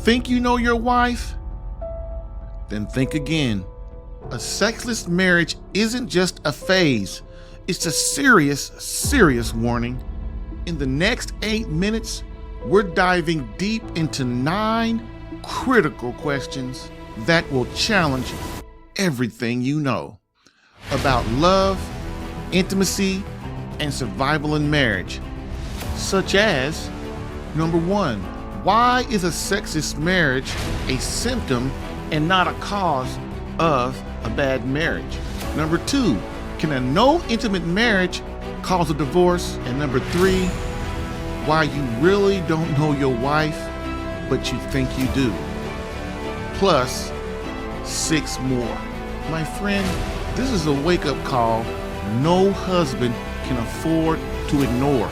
Think you know your wife? Then think again. A sexless marriage isn't just a phase. It's a serious warning. In the next 8 minutes, we're diving deep into 9 critical questions that will challenge everything you know about love, intimacy, and survival in marriage. Such as, number 1, why is a sexless marriage a symptom and not a cause of a bad marriage? Number 2, can a no intimate marriage cause a divorce? And number 3, why you really don't know your wife, but you think you do. Plus 6 more. My friend, this is a wake-up call no husband can afford to ignore.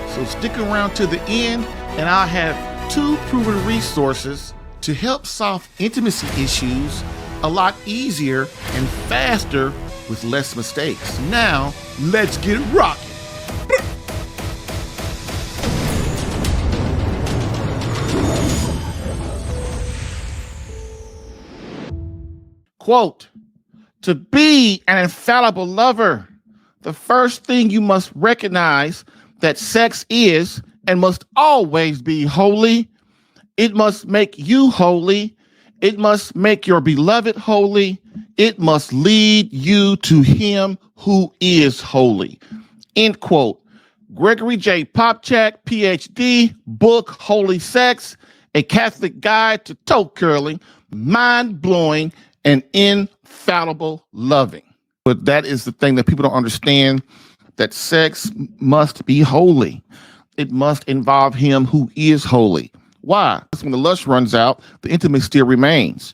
So stick around to the end, and I'll have 2 proven resources to help solve intimacy issues a lot easier and faster with less mistakes. Now, let's get rocking. Quote, to be an infallible lover, the first thing you must recognize that sex is and must always be holy. It must make you holy. It must make your beloved holy. It must lead you to him who is holy. End quote. Gregory J. Popchak, PhD, book Holy Sex, A Catholic Guide to Toe Curling, Mind-Blowing and Infallible Loving. But that is the thing that people don't understand, that sex must be holy. It must involve him who is holy. Why? Because when the lust runs out, the intimacy still remains.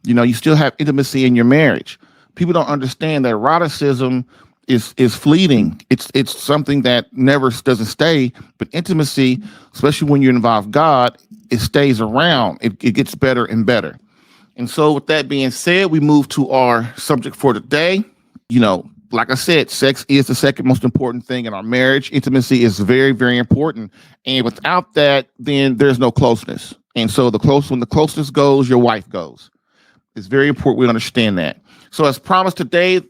You know, you still have intimacy in your marriage. People don't understand that eroticism is fleeting. It's something that never doesn't stay, but intimacy, especially when you involve God, it stays around. It gets better and better. And so with that being said, we move to our subject for today. You know, like I said, sex is the second most important thing in our marriage. Intimacy is very, very important. And without that, then there's no closeness. And so when the closeness goes, your wife goes. It's very important we understand that. So as promised today,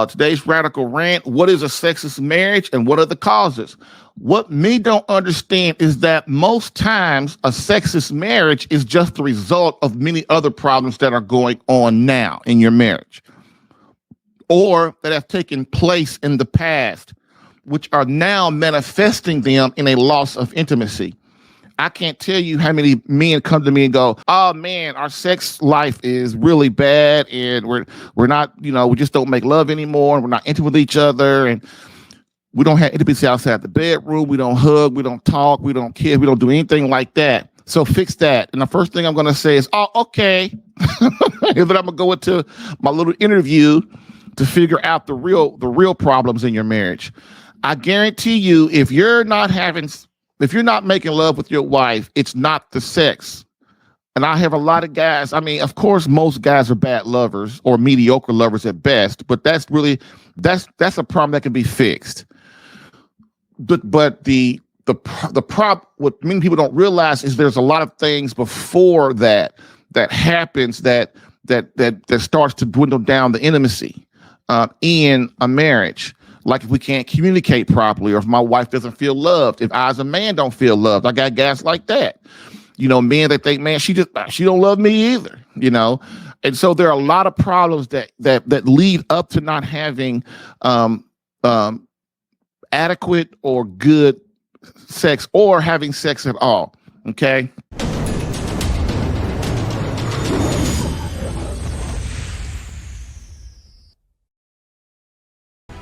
today's radical rant, what is a sexless marriage and what are the causes? What many don't understand is that most times a sexless marriage is just the result of many other problems that are going on now in your marriage, or that have taken place in the past, which are now manifesting them in a loss of intimacy. I can't tell you how many men come to me and go, oh man, our sex life is really bad and we're not, we just don't make love anymore. And we're not intimate with each other. And we don't have intimacy outside the bedroom. We don't hug. We don't talk. We don't kiss. We don't do anything like that. So fix that. And the first thing I'm going to say is, oh, okay. And then I'm going to go into my little interview to figure out the real problems in your marriage. I guarantee you, if you're not making love with your wife, it's not the sex. And I have a lot of guys. I mean, of course, most guys are bad lovers or mediocre lovers at best, but that's a problem that can be fixed. But the problem, what many people don't realize is there's a lot of things before that happens that starts to dwindle down the intimacy in a marriage. Like if we can't communicate properly, or if my wife doesn't feel loved, if I as a man don't feel loved. I got guys like that. Men that think, man, she don't love me either, And so there are a lot of problems that lead up to not having adequate or good sex or having sex at all. Okay.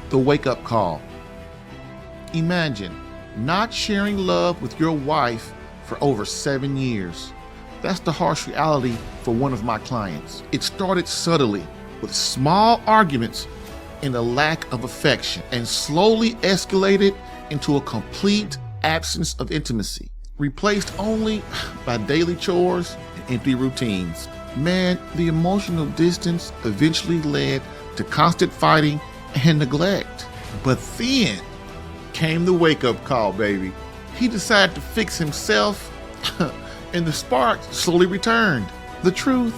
The wake-up call. Imagine not sharing love with your wife for over 7 years. That's the harsh reality for one of my clients. It started subtly with small arguments and a lack of affection, and slowly escalated into a complete absence of intimacy, replaced only by daily chores and empty routines. Man, the emotional distance eventually led to constant fighting and neglect. But then came the wake-up call, baby. He decided to fix himself and the spark slowly returned. The truth,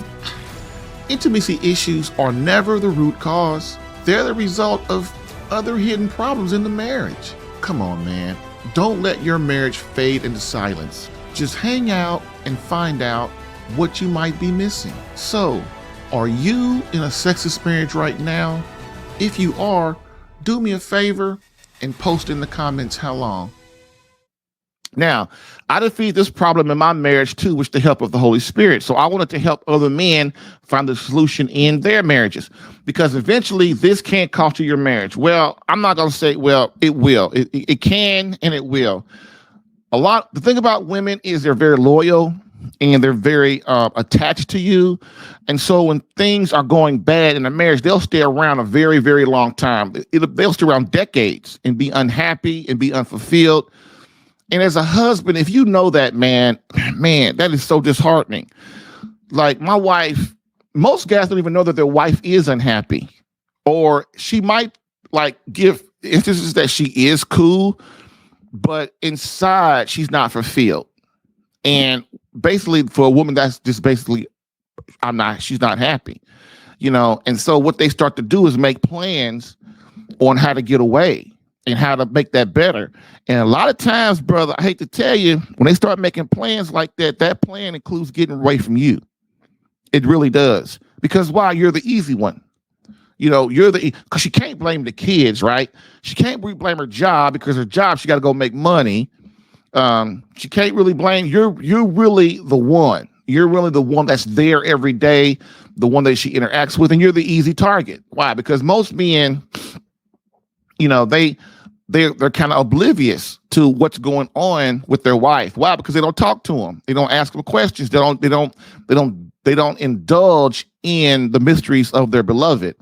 intimacy issues are never the root cause. They're the result of other hidden problems in the marriage. Come on, man. Don't let your marriage fade into silence. Just hang out and find out what you might be missing. So, are you in a sexless marriage right now? If you are, do me a favor and post in the comments how long. Now, I defeated this problem in my marriage too, with the help of the Holy Spirit. So I wanted to help other men find the solution in their marriages, because eventually this can't cost you your marriage. Well, I'm not going to say, well, it will. It can and it will. The thing about women is they're very loyal and they're very attached to you. And so when things are going bad in a marriage, they'll stay around a very, very long time. They'll stay around decades and be unhappy and be unfulfilled. And as a husband, if you know that, man, that is so disheartening. Like my wife, most guys don't even know that their wife is unhappy, or she might like give instances that she is cool, but inside she's not fulfilled. And basically for a woman, that's just basically, she's not happy, And so what they start to do is make plans on how to get away and how to make that better. And a lot of times, brother, I hate to tell you, when they start making plans like that, that plan includes getting away from you. It really does. Because why? You're the easy one. Because she can't blame the kids, right? She can't blame her job, because her job, she got to go make money. She can't really blame, you're really the one. You're really the one that's there every day, the one that she interacts with, and you're the easy target. Why? Because most men, they're kind of oblivious to what's going on with their wife. Why? Because they don't talk to them. They don't ask them questions. They don't indulge in the mysteries of their beloved.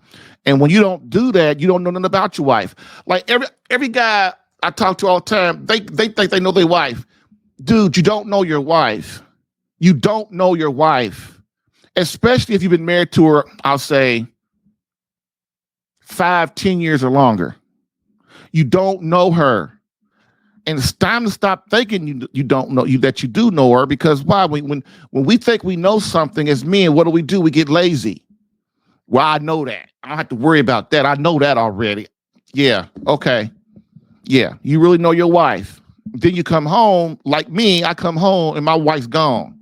And when you don't do that, you don't know nothing about your wife. Like every guy I talk to all the time, they think they know their wife. Dude, you don't know your wife. You don't know your wife, especially if you've been married to her, I'll say 5-10 years or longer. You don't know her. And it's time to stop thinking you don't know that you do know her, because why? When we think we know something as men, what do? We get lazy. Well, I know that. I don't have to worry about that. I know that already. Yeah. Okay. Yeah. You really know your wife. Then you come home, like me, I come home and my wife's gone.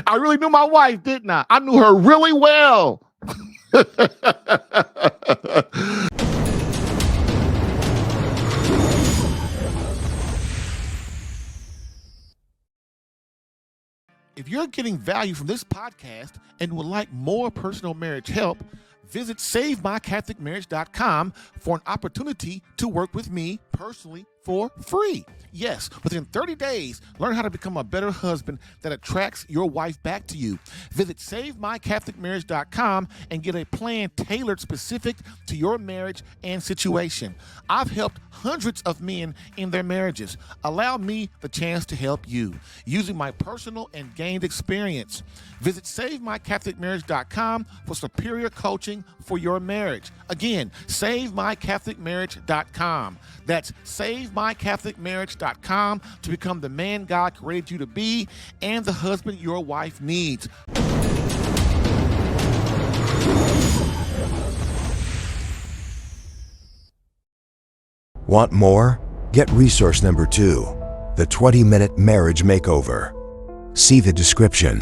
I really knew my wife, didn't I? I knew her really well. If you're getting value from this podcast and would like more personal marriage help, visit SaveMyCatholicMarriage.com for an opportunity to work with me personally for free. Yes, within 30 days, learn how to become a better husband that attracts your wife back to you. Visit SaveMyCatholicMarriage.com and get a plan tailored specific to your marriage and situation. I've helped hundreds of men in their marriages. Allow me the chance to help you using my personal and gained experience. Visit SaveMyCatholicMarriage.com for superior coaching for your marriage. Again, SaveMyCatholicMarriage.com. That's SaveMyCatholicMarriage.com to become the man God created you to be and the husband your wife needs. Want more? Get resource number 2, the 20-minute marriage makeover. See the description.